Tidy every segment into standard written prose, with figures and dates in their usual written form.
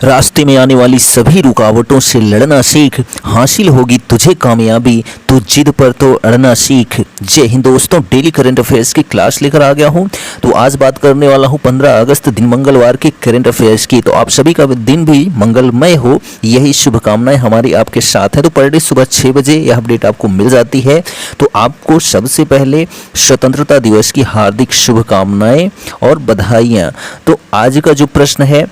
रास्ते में आने वाली सभी रुकावटों से लड़ना सीख, हासिल होगी तुझे कामयाबी, तू जिद पर तो अड़ना सीख। जय हिंद दोस्तों, डेली करंट अफेयर्स की क्लास लेकर आ गया हूं। तो आज बात करने वाला हूं 15 अगस्त दिन मंगलवार के करंट अफेयर्स की। तो आप सभी का दिन भी मंगलमय हो, यही शुभकामनाएं हमारी आपके साथ हैं। तो पर डे सुबह 6 बजे यह अपडेट आपको मिल जाती है। तो आपको सबसे पहले स्वतंत्रता दिवस की हार्दिक शुभकामनाएं और बधाइयाँ। तो आज का जो प्रश्न है,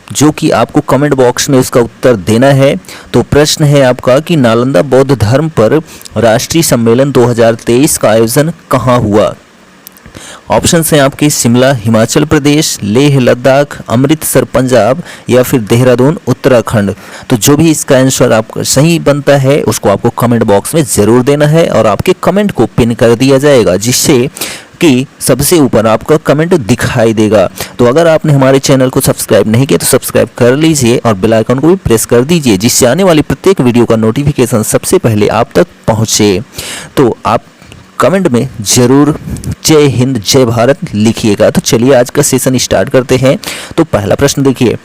जो कि आपको कमेंट बॉक्स में उसका उत्तर देना है। तो प्रश्न है आपका कि नालंदा बौद्ध धर्म पर राष्ट्रीय सम्मेलन 2023 का आयोजन कहाँ हुआ। ऑप्शन हैं आपके शिमला हिमाचल प्रदेश, लेह लद्दाख, अमृतसर पंजाब या फिर देहरादून उत्तराखंड। तो जो भी इसका आंसर आपका सही बनता है उसको आपको कमेंट बॉक्स में ज़रूर देना है और आपके कमेंट को पिन कर दिया जाएगा, जिससे कि सबसे ऊपर आपका कमेंट दिखाई देगा। तो अगर आपने हमारे चैनल को सब्सक्राइब नहीं किया तो सब्सक्राइब कर लीजिए और बेल आइकन को भी प्रेस कर दीजिए, जिससे आने वाली प्रत्येक वीडियो का नोटिफिकेशन सबसे पहले आप तक पहुंचे। तो आप कमेंट में जरूर जय हिंद जय भारत लिखिएगा। तो चलिए आज का सेशन स्टार्ट करते हैं। तो पहला प्रश्न देखिए,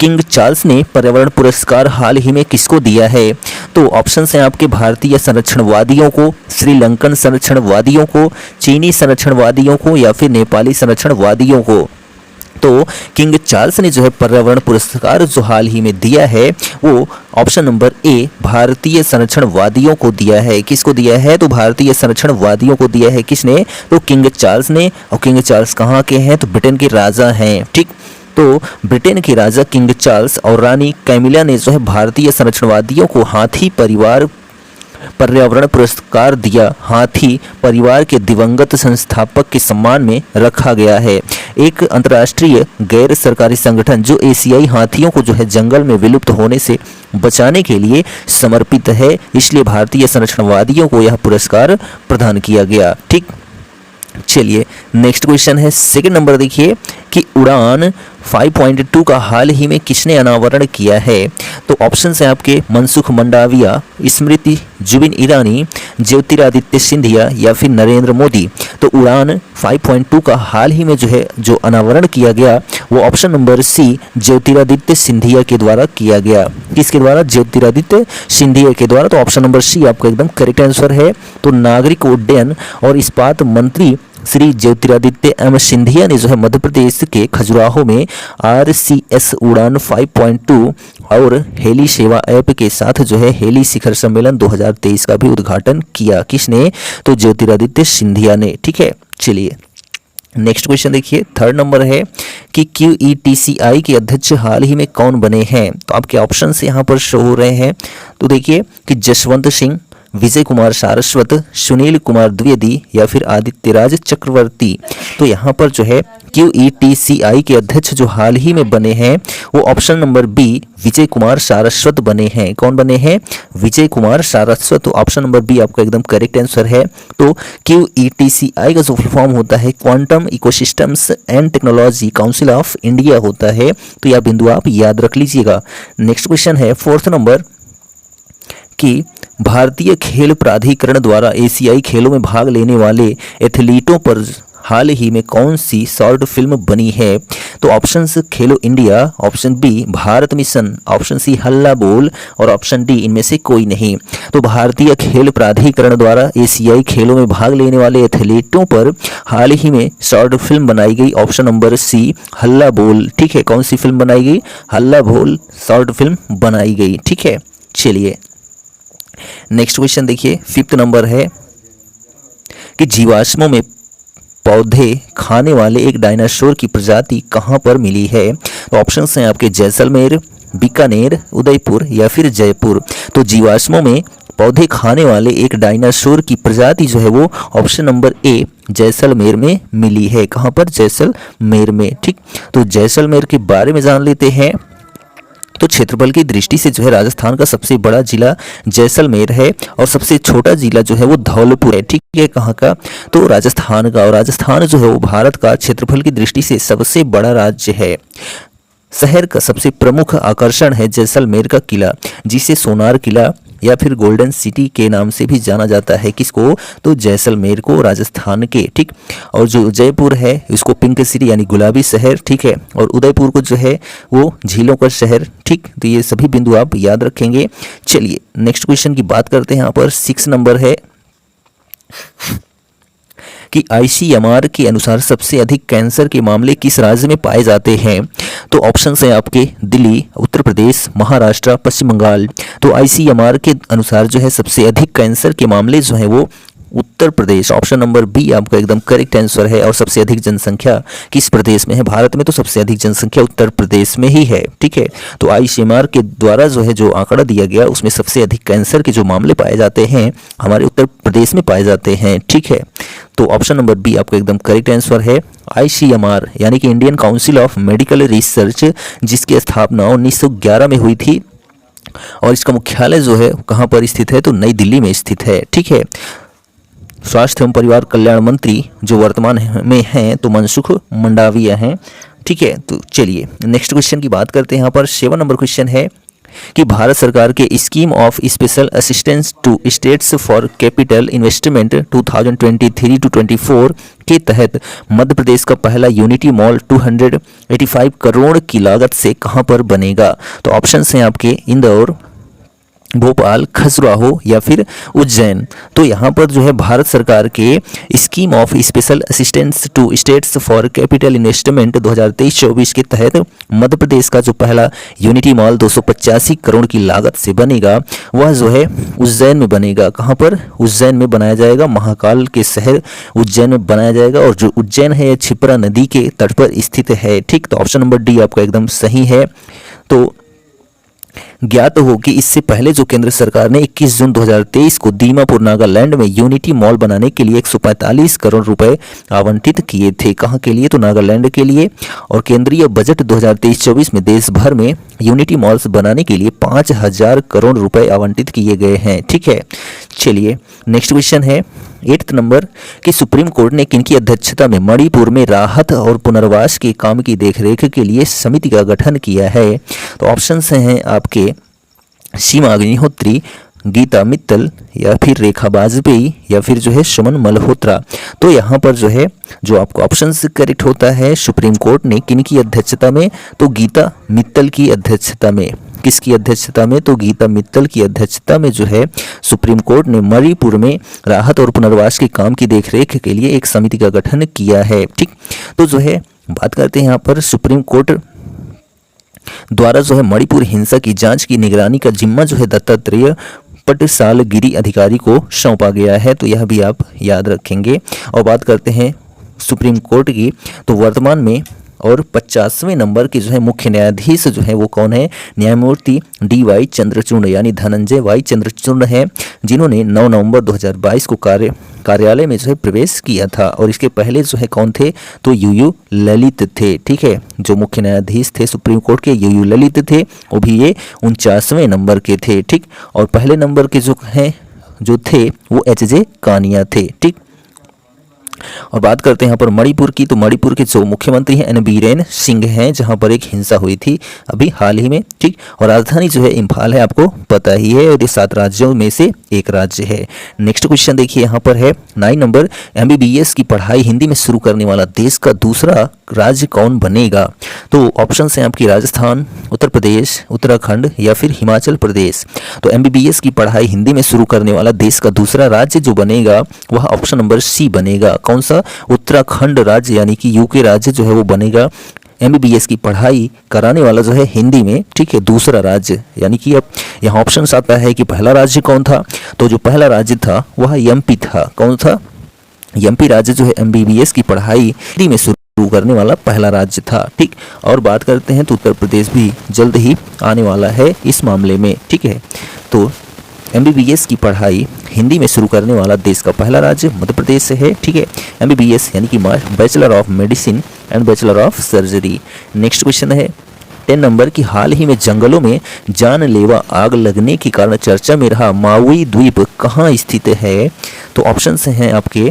किंग चार्ल्स ने पर्यावरण पुरस्कार हाल ही में किसको दिया है। तो ऑप्शन हैं आपके भारतीय संरक्षणवादियों को, श्रीलंकन संरक्षणवादियों को, चीनी संरक्षणवादियों को या फिर नेपाली संरक्षणवादियों को। तो किंग चार्ल्स ने जो है पर्यावरण पुरस्कार जो हाल ही में दिया है वो ऑप्शन नंबर ए भारतीय संरक्षणवादियों को दिया है। किसको दिया है? तो भारतीय संरक्षणवादियों को दिया है। किसने? तो किंग चार्ल्स ने। और किंग चार्ल्स कहाँ के हैं? तो ब्रिटेन के राजा हैं। ठीक, तो ब्रिटेन के राजा किंग चार्ल्स और रानी कैमिला ने जो है भारतीय संरक्षणवादियों को हाथी परिवार पर्यावरण पुरस्कार दिया। हाथी परिवार के दिवंगत संस्थापक के सम्मान में रखा गया है। एक अंतर्राष्ट्रीय गैर सरकारी संगठन जो एशियाई हाथियों को जो है जंगल में विलुप्त होने से बचाने के लिए समर्पित है, इसलिए भारतीय संरक्षणवादियों को यह पुरस्कार प्रदान किया गया। ठीक, चलिए नेक्स्ट क्वेश्चन है सेकंड नंबर देखिए कि उड़ान 5.2 का हाल ही में किसने अनावरण किया है। तो ऑप्शन है आपके मनसुख मंडाविया, स्मृति जुबिन ईरानी, ज्योतिरादित्य सिंधिया या फिर नरेंद्र मोदी। तो उड़ान 5.2 का हाल ही में जो अनावरण किया गया वो option number C Jyotiraditya Scindia के द्वारा किया गया। किसके द्वारा? ज्योतिरादित्य सिंधिया के द्वारा। तो ऑप्शन नंबर सी आपका एकदम करेक्ट आंसर है। तो नागरिक उड्डयन और इस्पात मंत्री श्री ज्योतिरादित्य एम सिंधिया ने जो है मध्य प्रदेश के खजुराहो में RCS उड़ान 5.2 और हेली सेवा ऐप के साथ जो है हेली शिखर सम्मेलन 2023 का भी उद्घाटन किया। किसने? तो ज्योतिरादित्य सिंधिया ने। ठीक है, चलिए नेक्स्ट क्वेश्चन देखिए थर्ड नंबर है कि QETCI के अध्यक्ष हाल ही में कौन बने हैं। तो आपके ऑप्शन से यहाँ पर शो हो रहे हैं। तो देखिए कि जसवंत सिंह, विजय कुमार सारस्वत, सुनील कुमार द्विवेदी या फिर आदित्यराज चक्रवर्ती। तो यहाँ पर जो है QETCI के अध्यक्ष जो हाल ही में बने हैं वो option number B Vijay Kumar Saraswat बने हैं। कौन बने हैं? विजय कुमार सारस्वत। तो ऑप्शन नंबर बी आपका एकदम करेक्ट आंसर है। तो QETCI का जो फुल फॉर्म होता है quantum ecosystems and technology council of India होता है। तो यह बिंदु आप याद रख लीजिएगा। नेक्स्ट क्वेश्चन है फोर्थ नंबर कि भारतीय खेल प्राधिकरण द्वारा एशियाई खेलों में भाग लेने वाले एथलीटों पर हाल ही में कौन सी शॉर्ट फिल्म बनी है। तो options Khelo India, option B Bharat mission, option C Halla Bol और ऑप्शन डी इनमें से कोई नहीं। तो भारतीय खेल प्राधिकरण द्वारा एशियाई खेलों में भाग लेने वाले एथलीटों पर हाल ही में शॉर्ट फिल्म बनाई गई। ऑप्शन नंबर सी हल्ला बोल। ठीक है, कौन सी फिल्म बनाई गई? हल्ला बोल शॉर्ट फिल्म बनाई गई। ठीक है, चलिए नेक्स्ट क्वेश्चन देखिए फिफ्थ नंबर है कि जीवाश्मों में पौधे खाने वाले एक डायनासोर की प्रजाति कहां पर मिली है। तो ऑप्शंस हैं आपके जैसलमेर, बीकानेर, उदयपुर या फिर जयपुर। तो जीवाश्मों में पौधे खाने वाले एक डायनासोर की प्रजाति जो है वो ऑप्शन नंबर ए जैसलमेर में मिली है। कहां पर? जैसलमेर में। ठीक, तो जैसलमेर के बारे में जान लेते हैं। तो क्षेत्रफल की दृष्टि से जो है राजस्थान का सबसे बड़ा जिला जैसलमेर है और सबसे छोटा जिला जो है वो धौलपुर है। ठीक है, कहाँ का? तो राजस्थान का। और राजस्थान जो है वो भारत का क्षेत्रफल की दृष्टि से सबसे बड़ा राज्य है। शहर का सबसे प्रमुख आकर्षण है जैसलमेर का किला, जिसे सोनार किला या फिर गोल्डन सिटी के नाम से भी जाना जाता है। किसको? तो जैसलमेर को, राजस्थान के, ठीक। और जो जयपुर है इसको पिंक सिटी यानी गुलाबी शहर, ठीक है। और उदयपुर को जो है वो झीलों का शहर, ठीक। तो ये सभी बिंदु आप याद रखेंगे। चलिए नेक्स्ट क्वेश्चन की बात करते हैं। यहाँ पर 6 नंबर है कि ICMR के अनुसार सबसे अधिक कैंसर के मामले किस राज्य में पाए जाते हैं? तो ऑप्शन है आपके दिल्ली, उत्तर प्रदेश, महाराष्ट्र, पश्चिम बंगाल। तो ICMR के अनुसार जो है सबसे अधिक कैंसर के मामले जो है वो Uttar Pradesh, option number B आपका एकदम करेक्ट आंसर है। और सबसे अधिक जनसंख्या किस प्रदेश में है? भारत में तो सबसे अधिक जनसंख्या उत्तर प्रदेश में ही है, ठीक है। तो ICMR के द्वारा जो है जो आंकड़ा दिया गया उसमें सबसे अधिक कैंसर के जो मामले पाए जाते हैं हमारे उत्तर प्रदेश में पाए जाते हैं, ठीक है। तो ऑप्शन नंबर बी आपका एकदम करेक्ट आंसर है। ICMR यानी कि Indian council of medical research, जिसकी स्थापना 1911 में हुई थी और इसका मुख्यालय जो है कहाँ पर स्थित है? तो नई दिल्ली में स्थित है, ठीक है। स्वास्थ्य एवं परिवार कल्याण मंत्री जो वर्तमान में हैं तो मनसुख मंडाविया हैं, ठीक है। तो चलिए नेक्स्ट क्वेश्चन की बात करते हैं। यहाँ पर 7 नंबर क्वेश्चन है कि भारत सरकार के scheme of special assistance to states for capital investment 2023 to 24 के तहत मध्य प्रदेश का पहला यूनिटी मॉल 285 करोड़ की लागत से कहां पर बनेगा? तो ऑप्शन हैं आपके इंदौर, भोपाल, खजुराहो या फिर उज्जैन। तो यहाँ पर जो है भारत सरकार के scheme of special assistance to states for capital investment 2023-24 के तहत मध्य प्रदेश का जो पहला यूनिटी मॉल 285 करोड़ की लागत से बनेगा वह जो है उज्जैन में बनेगा। कहाँ पर? उज्जैन में बनाया जाएगा, महाकाल के शहर उज्जैन में बनाया जाएगा। और जो उज्जैन है क्षिप्रा नदी के तट पर स्थित है, ठीक। तो ऑप्शन नंबर डी आपका एकदम सही है। तो ज्ञात हो कि इससे पहले जो केंद्र सरकार ने 21 जून 2023 को दीमापुर नागालैंड में यूनिटी मॉल बनाने के लिए 145 करोड़ रुपए आवंटित किए थे। कहां के लिए? तो नागालैंड के लिए। और केंद्रीय बजट 2023-24 में देश भर में यूनिटी मॉल्स बनाने के लिए 5000 करोड़ रुपए आवंटित किए गए हैं, ठीक है। चलिए नेक्स्ट क्वेश्चन है 8 नंबर कि सुप्रीम कोर्ट ने किनकी अध्यक्षता में मणिपुर में राहत और पुनर्वास के काम की देखरेख के लिए समिति का गठन किया है? तो ऑप्शंस हैं आपके सीमा अग्निहोत्री, गीता मित्तल या फिर रेखा वाजपेयी या फिर जो है सुमन मल्होत्रा। तो यहाँ पर जो है जो आपको ऑप्शन करेक्ट होता है, सुप्रीम कोर्ट ने किनकी अध्यक्षता में? तो गीता मित्तल की अध्यक्षता में। किसकी अध्यक्षता में? तो गीता मित्तल की अध्यक्षता में जो है सुप्रीम कोर्ट ने मणिपुर में राहत और पुनर्वास के काम की देखरेख के लिए एक समिति का गठन किया है, ठीक। तो जो है बात करते हैं यहाँ पर सुप्रीम कोर्ट द्वारा जो है मणिपुर हिंसा की जांच की निगरानी का जिम्मा जो है दत्तात्रेय पटसालगिरी अधिकारी को सौंपा गया है। तो यह भी आप याद रखेंगे। और बात करते हैं सुप्रीम कोर्ट की, तो वर्तमान में और 50वें नंबर के जो है मुख्य न्यायाधीश जो है वो कौन है? न्यायमूर्ति DY चंद्रचूड़ यानी धनंजय Y चंद्रचूड़ हैं, जिन्होंने 9 नवंबर 2022 को कार्यालय में जो है प्रवेश किया था। और इसके पहले जो है कौन थे? तो UU ललित थे, ठीक है। जो मुख्य न्यायाधीश थे सुप्रीम कोर्ट के UU ललित थे, वो भी ये 49वें नंबर के थे, ठीक। और पहले नंबर के जो थे वो HJ कानिया थे, ठीक। और बात करते हैं यहाँ पर मणिपुर की, तो मणिपुर के जो मुख्यमंत्री हैं एन बीरेन सिंह हैं, जहाँ पर एक हिंसा हुई थी अभी हाल ही में, ठीक। और राजधानी जो है इम्फाल है, आपको पता ही है, और ये 7 राज्यों में से एक राज्य है। नेक्स्ट क्वेश्चन देखिए यहाँ पर है 9 नंबर, MBBS की पढ़ाई हिंदी में शुरू करने वाला देश का दूसरा राज्य कौन बनेगा? तो ऑप्शन हैं आपकी राजस्थान, उत्तर प्रदेश, उत्तराखंड या फिर हिमाचल प्रदेश। तो MBBS की पढ़ाई हिंदी में शुरू करने वाला देश का दूसरा राज्य जो बनेगा वह ऑप्शन नंबर सी बनेगा। कौन सा? उत्तराखंड राज्य यानी कि यूके राज्य जो है वो बनेगा MBBS की पढ़ाई कराने वाला जो है हिंदी में, ठीक है, दूसरा राज्य। यानी कि अब यहाँ ऑप्शन आता है कि पहला राज्य कौन था? तो जो पहला राज्य था वह MP था। कौन था? MP राज्य जो है MBBS की पढ़ाई हिंदी में शुरू करने वाला पहला राज्य था, ठीक। और बात करते हैं तो उत्तर प्रदेश भी जल्द ही आने वाला है इस मामले में, ठीक है। तो MBBS की पढ़ाई हिंदी में शुरू करने वाला देश का पहला राज्य मध्य प्रदेश से है, ठीक है। MBBS यानी कि bachelor of medicine and bachelor of surgery. Next question है 10 नंबर की हाल ही में जंगलों में जानलेवा आग लगने के कारण चर्चा में रहा माउई द्वीप कहाँ स्थित है? तो ऑप्शन हैं आपके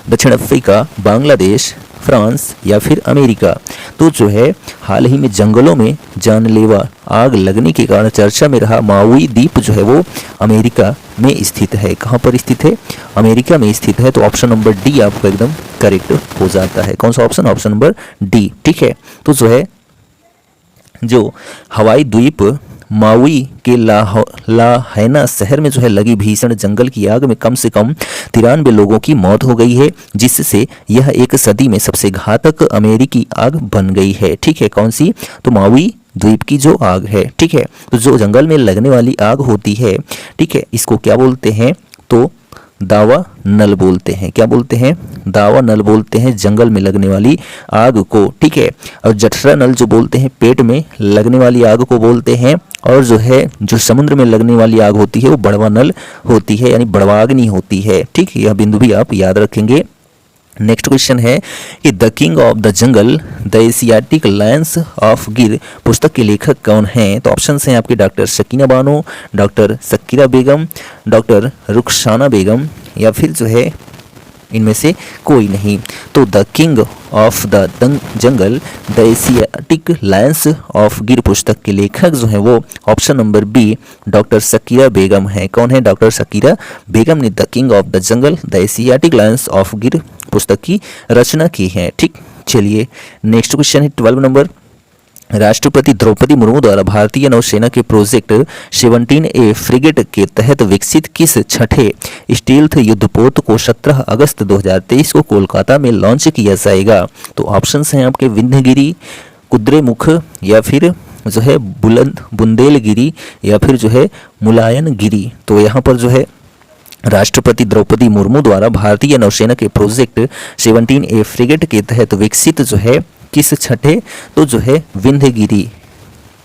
दक्षिण अफ्रीका, बांग्लादेश, फ्रांस या फिर अमेरिका। तो जो है हाल ही में जंगलों में जानलेवा आग लगने के कारण चर्चा में रहा माउई द्वीप जो है वो अमेरिका में स्थित है। कहाँ पर स्थित है? अमेरिका में स्थित है। तो ऑप्शन नंबर डी आपका एकदम करेक्ट हो जाता है। कौन सा ऑप्शन? Option number D. ठीक है, तो जो है जो हवाई द्वीप माउई के लाहैना शहर में जो है लगी भीषण जंगल की आग में कम से कम 93 लोगों की मौत हो गई है, जिससे यह एक सदी में सबसे घातक अमेरिकी आग बन गई है। ठीक है, कौन सी? तो माउई द्वीप की जो आग है। ठीक है, तो जो जंगल में लगने वाली आग होती है, ठीक है, इसको क्या बोलते हैं? तो दावा नल बोलते हैं। क्या बोलते हैं? दावा नल बोलते हैं जंगल में लगने वाली आग को। ठीक है, और जठरा नल जो बोलते हैं पेट में लगने वाली आग को बोलते हैं, और जो है जो समुद्र में लगने वाली आग होती है वो बड़वा नल होती है, यानी बड़वाग्नि होती है। ठीक, यह बिंदु भी आप याद रखेंगे। नेक्स्ट क्वेश्चन है कि the king of the jungle the Asiatic lions of Gir पुस्तक के लेखक कौन हैं? तो ऑप्शन हैं आपके doctor Shakina Bano, doctor Shakira Begum, doctor Rukhsana Begum, या फिर जो है इनमें से कोई नहीं। तो the king of the jungle the Asiatic lions of Gir पुस्तक के लेखक जो है वो option number B doctor Shakira Begum है। कौन है? डॉक्टर शकीरा बेगम ने the king of the jungle the Asiatic lions of Gir पुस्तक की रचना की है। ठीक, चलिए नेक्स्ट क्वेश्चन है 12 नंबर। राष्ट्रपति द्रौपदी मुर्मू द्वारा भारतीय नौसेना के प्रोजेक्ट 17A फ्रिगेट के तहत विकसित किस छठे स्टील्थ युद्धपोत को 17 अगस्त 2023 को कोलकाता में लॉन्च किया जाएगा? तो ऑप्शंस हैं आपके विंध्यगिरी, कुद्रेमुख, या फिर जो है बुंदेलगिरी, या फिर जो है मुलायनगिरी। तो यहाँ पर जो है राष्ट्रपति द्रौपदी मुर्मू द्वारा भारतीय नौसेना के प्रोजेक्ट 17A फ्रिगेट के तहत विकसित जो है किस छठे? तो जो है विंध्यगिरी।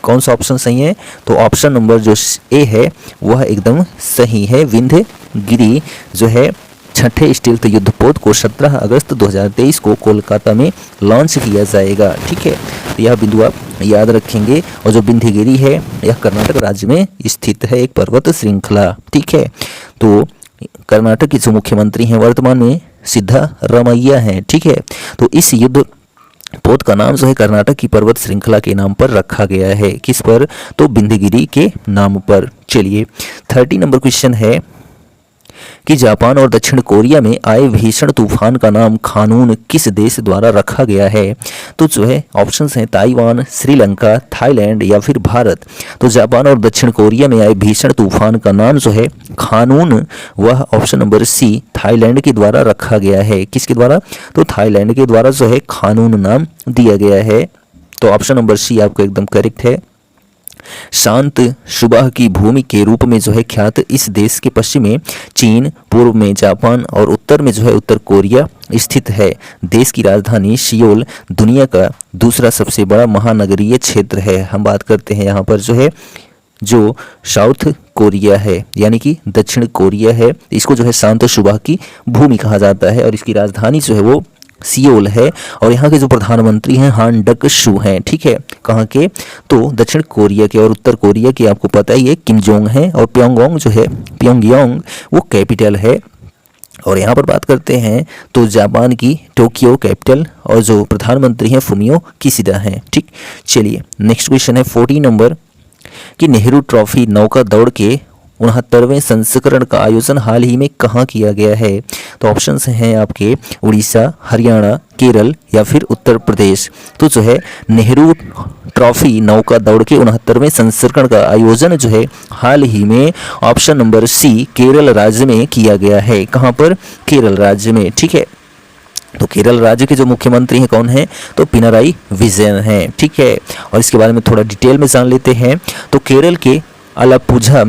कौन सा ऑप्शन सही है? तो ऑप्शन नंबर जो ए है वह एकदम सही है। विंध्यगिरी जो है छठे स्टील्थ युद्धपोत को 17 अगस्त 2023 को कोलकाता में लॉन्च किया जाएगा। ठीक है, तो यह बिंदु आप याद रखेंगे। और जो विंध्यगिरी है यह कर्नाटक राज्य में स्थित है, एक पर्वत श्रृंखला। ठीक है, तो कर्नाटक के जो मुख्यमंत्री हैं वर्तमान में सिद्धारमैया हैं। ठीक है, तो इस युद्ध पोत का नाम जो है कर्नाटक की पर्वत श्रृंखला के नाम पर रखा गया है। किस पर? तो विंध्यगिरी के नाम पर। चलिए 30 नंबर क्वेश्चन है कि जापान और दक्षिण कोरिया में आए भीषण तूफान का नाम खानून किस देश द्वारा रखा गया है? तो जो है ऑप्शंस हैं ताइवान, श्रीलंका, थाईलैंड, या फिर भारत। तो जापान और दक्षिण कोरिया में आए भीषण तूफान का नाम जो है खानून, वह ऑप्शन नंबर सी थाईलैंड के द्वारा रखा गया है। किसके द्वारा? तो थाईलैंड के द्वारा जो है खानून नाम दिया गया है। तो ऑप्शन नंबर सी आपको एकदम करेक्ट है। शांत सुबह की भूमि के रूप में जो है ख्यात इस देश के पश्चिम में चीन, पूर्व में जापान और उत्तर में जो है उत्तर कोरिया स्थित है। देश की राजधानी सियोल दुनिया का दूसरा सबसे बड़ा महानगरीय क्षेत्र है। हम बात करते हैं यहाँ पर जो है जो साउथ कोरिया है, यानी कि दक्षिण कोरिया है, इसको जो है शांत सुबह की भूमि कहा जाता है, और इसकी राजधानी जो है वो सियोल है। और यहाँ के जो प्रधानमंत्री हैं हान डक शू हैं। ठीक है, कहाँ के? तो दक्षिण कोरिया के। और उत्तर कोरिया के आपको पता ही है किम जोंग है, और प्योंगयांग जो है प्योंगयांग वो कैपिटल है। और यहाँ पर बात करते हैं तो जापान की टोक्यो कैपिटल, और जो प्रधानमंत्री हैं फुमियो किशिदा हैं। ठीक, चलिए नेक्स्ट क्वेश्चन है 14 नंबर कि नेहरू ट्रॉफी नौका दौड़ के 69वें संस्करण का आयोजन हाल ही में कहाँ किया गया है? तो ऑप्शंस हैं आपके उड़ीसा, हरियाणा, केरल, या फिर उत्तर प्रदेश। तो जो है नेहरू ट्रॉफी नौका दौड़ के 69वें संस्करण का आयोजन जो है हाल ही में ऑप्शन नंबर सी केरल राज्य में किया गया है। कहाँ पर? केरल राज्य में। ठीक है, तो केरल राज्य के जो मुख्यमंत्री हैं कौन हैं? तो पिनाराई विजयन हैं। ठीक है, और इसके बारे में थोड़ा डिटेल में जान लेते हैं। तो केरल के अलाप्पुझा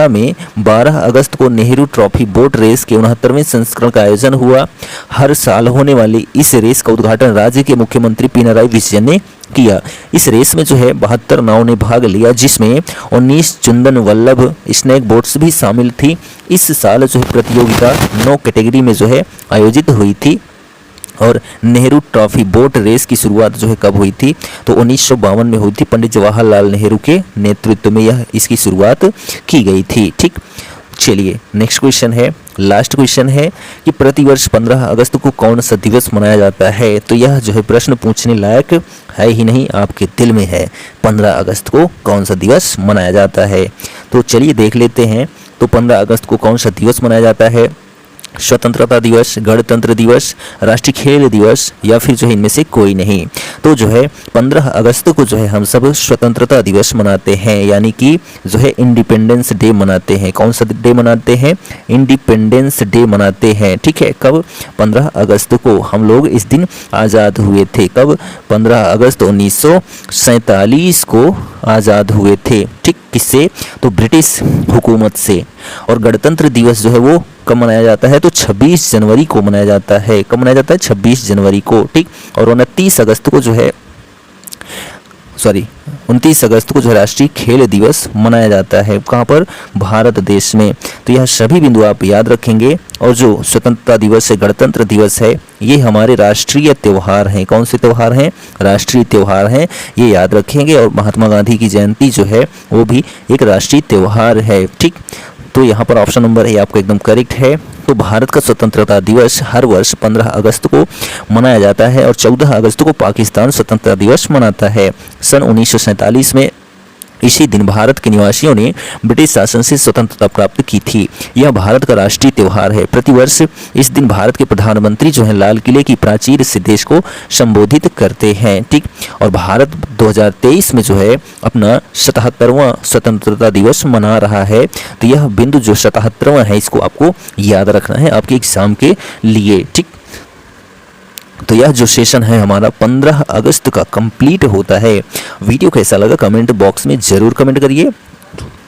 में 12 अगस्त को नेहरू ट्रॉफी बोट रेस के 69वें संस्करण का आयोजन हुआ। हर साल होने वाली इस रेस का उद्घाटन राज्य के मुख्यमंत्री पिनाराई विजयन ने किया। इस रेस में जो है 72 नावों ने भाग लिया, जिसमें 19 चंदन वल्लभ स्नैक बोट्स भी शामिल थी। इस साल जो है प्रतियोगिता 9 कैटेगरी में जो है आयोजित हुई थी। और नेहरू ट्रॉफी बोट रेस की शुरुआत जो है कब हुई थी? तो 1952 में हुई थी। पंडित जवाहरलाल नेहरू के नेतृत्व में इसकी शुरुआत की गई थी। ठीक, चलिए नेक्स्ट क्वेश्चन है लास्ट क्वेश्चन है कि प्रतिवर्ष 15 अगस्त को कौन सा दिवस मनाया जाता है। तो यह जो है प्रश्न पूछने लायक है ही नहीं, आपके दिल में है। 15 अगस्त को कौन सा दिवस मनाया जाता है, तो चलिए देख लेते हैं। तो 15 अगस्त को कौन सा दिवस मनाया जाता है? स्वतंत्रता दिवस, गणतंत्र दिवस, राष्ट्रीय खेल दिवस, या फिर जो है इनमें से कोई नहीं। तो जो है 15 अगस्त को जो है हम सब स्वतंत्रता दिवस मनाते हैं, यानी कि जो है इंडिपेंडेंस डे मनाते हैं। कौन सा डे मनाते हैं? इंडिपेंडेंस डे मनाते हैं। ठीक है, कब? 15 अगस्त को हम लोग इस दिन आज़ाद हुए थे। कब? 15 अगस्त 1947 को आज़ाद हुए थे। ठीक, किससे? तो ब्रिटिश हुकूमत से। और गणतंत्र दिवस जो है वो कब मनाया जाता है? तो 26 जनवरी को मनाया जाता है। कब मनाया जाता है? 26 जनवरी को। ठीक, और 29 अगस्त को जो है 29 अगस्त को जो राष्ट्रीय खेल दिवस मनाया जाता है। कहाँ पर? भारत देश में। तो यह सभी बिंदु आप याद रखेंगे। और जो स्वतंत्रता दिवस है, गणतंत्र दिवस है, ये हमारे राष्ट्रीय त्यौहार हैं। कौन से त्यौहार हैं? राष्ट्रीय त्यौहार हैं, ये याद रखेंगे। और महात्मा गांधी की जयंती जो है वो भी एक राष्ट्रीय त्यौहार है। ठीक, तो यहाँ पर ऑप्शन नंबर ए आपका एकदम करेक्ट है। तो भारत का स्वतंत्रता दिवस हर वर्ष 15 अगस्त को मनाया जाता है और 14 अगस्त को पाकिस्तान स्वतंत्रता दिवस मनाता है। सन 1947 में इसी दिन भारत के निवासियों ने ब्रिटिश शासन से स्वतंत्रता प्राप्त की थी। यह भारत का राष्ट्रीय त्यौहार है। प्रतिवर्ष इस दिन भारत के प्रधानमंत्री जो हैं लाल किले की प्राचीर से देश को संबोधित करते हैं। ठीक, और भारत 2023 में जो है अपना 77वां स्वतंत्रता दिवस मना रहा है। तो यह बिंदु जो 77वां है इसको आपको याद रखना है आपके एग्जाम के लिए। ठीक, तो यह जो सेशन है हमारा 15 अगस्त का कंप्लीट होता है। वीडियो कैसा लगा कमेंट बॉक्स में ज़रूर कमेंट करिए।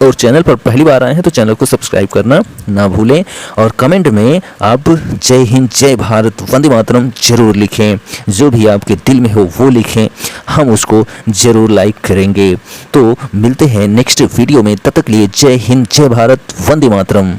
और चैनल पर पहली बार आए हैं तो चैनल को सब्सक्राइब करना ना भूलें। और कमेंट में आप जय हिंद, जय भारत, वंदे मातरम जरूर लिखें। जो भी आपके दिल में हो वो लिखें, हम उसको ज़रूर लाइक करेंगे। तो मिलते हैं नेक्स्ट वीडियो में, तब तक लिए जय हिंद, जय भारत, वंदे मातरम।